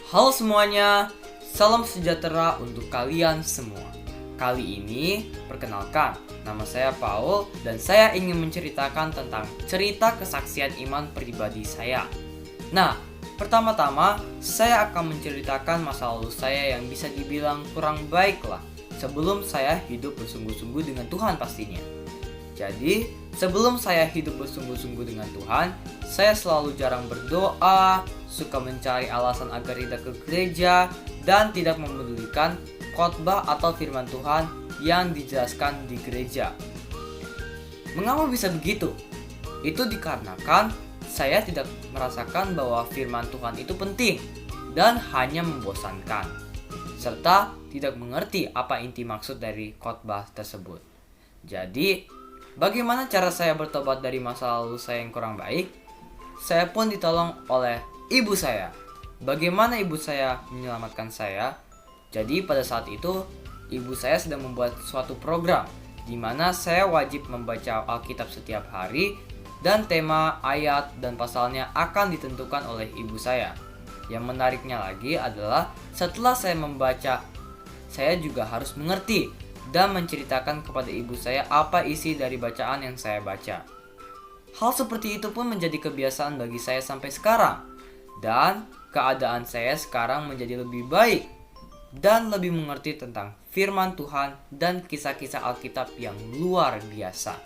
Halo semuanya, salam sejahtera untuk kalian semua. Kali ini, perkenalkan, nama saya Paul dan saya ingin menceritakan tentang cerita kesaksian iman pribadi saya. Nah, pertama-tama saya akan menceritakan masa lalu saya yang bisa dibilang kurang baik lah sebelum saya hidup bersungguh-sungguh dengan Tuhan pastinya. Jadi, sebelum saya hidup bersungguh-sungguh dengan Tuhan, saya selalu jarang berdoa, suka mencari alasan agar tidak ke gereja, dan tidak memedulikan khotbah atau firman Tuhan yang dijelaskan di gereja. Mengapa bisa begitu? Itu dikarenakan saya tidak merasakan bahwa firman Tuhan itu penting dan hanya membosankan, serta tidak mengerti apa inti maksud dari khotbah tersebut. Jadi, bagaimana cara saya bertobat dari masa lalu saya yang kurang baik? Saya pun ditolong oleh ibu saya. Bagaimana ibu saya menyelamatkan saya? Jadi pada saat itu, ibu saya sedang membuat suatu program di mana saya wajib membaca Alkitab setiap hari dan tema, ayat, dan pasalnya akan ditentukan oleh ibu saya. Yang menariknya lagi adalah setelah saya membaca, saya juga harus mengerti dan menceritakan kepada ibu saya apa isi dari bacaan yang saya baca. Hal seperti itu pun menjadi kebiasaan bagi saya sampai sekarang. Dan keadaan saya sekarang menjadi lebih baik dan lebih mengerti tentang firman Tuhan dan kisah-kisah Alkitab yang luar biasa.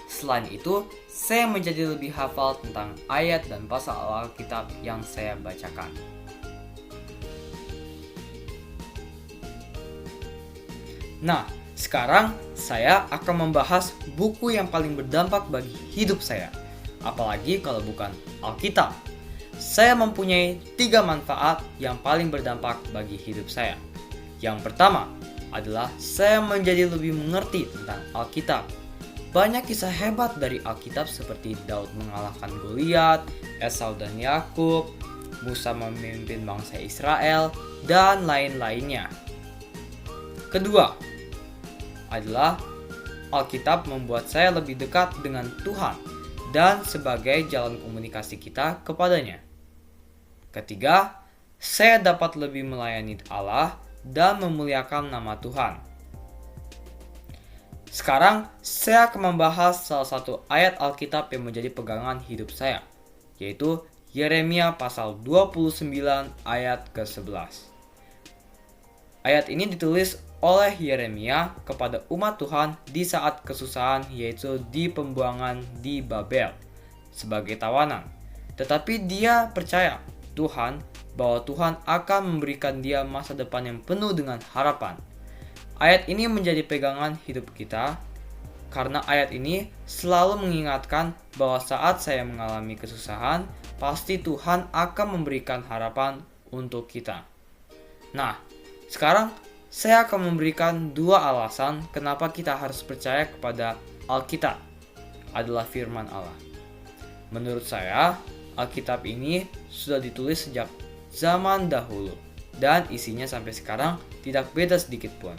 Selain itu, saya menjadi lebih hafal tentang ayat dan pasal Alkitab yang saya bacakan. Nah, sekarang saya akan membahas buku yang paling berdampak bagi hidup saya. Apalagi kalau bukan Alkitab. Saya mempunyai 3 manfaat yang paling berdampak bagi hidup saya. Yang pertama adalah saya menjadi lebih mengerti tentang Alkitab. Banyak kisah hebat dari Alkitab seperti Daud mengalahkan Goliat, Esau dan Yakub, Musa memimpin bangsa Israel, dan lain-lainnya. Kedua adalah Alkitab membuat saya lebih dekat dengan Tuhan dan sebagai jalan komunikasi kita kepadanya. Ketiga, saya dapat lebih melayani Allah dan memuliakan nama Tuhan. Sekarang, saya akan membahas salah satu ayat Alkitab yang menjadi pegangan hidup saya, yaitu Yeremia pasal 29 ayat ke-11. Ayat ini ditulis oleh Yeremia kepada umat Tuhan di saat kesusahan, yaitu di pembuangan di Babel sebagai tawanan. Tetapi dia percaya bahwa Tuhan akan memberikan dia masa depan yang penuh dengan harapan. Ayat ini menjadi pegangan hidup kita karena ayat ini selalu mengingatkan bahwa saat saya mengalami kesusahan, pasti Tuhan akan memberikan harapan untuk kita. Nah, sekarang saya akan memberikan 2 alasan kenapa kita harus percaya kepada Alkitab adalah firman Allah. Menurut saya, Alkitab ini sudah ditulis sejak zaman dahulu dan isinya sampai sekarang tidak beda sedikit pun.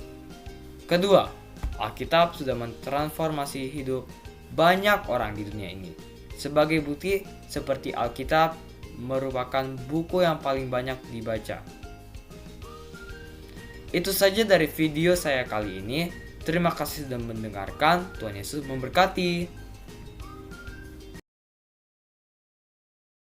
Kedua, Alkitab sudah mentransformasi hidup banyak orang di dunia ini. Sebagai bukti, seperti Alkitab merupakan buku yang paling banyak dibaca. Itu saja dari video saya kali ini. Terima kasih sudah mendengarkan. Tuhan Yesus memberkati.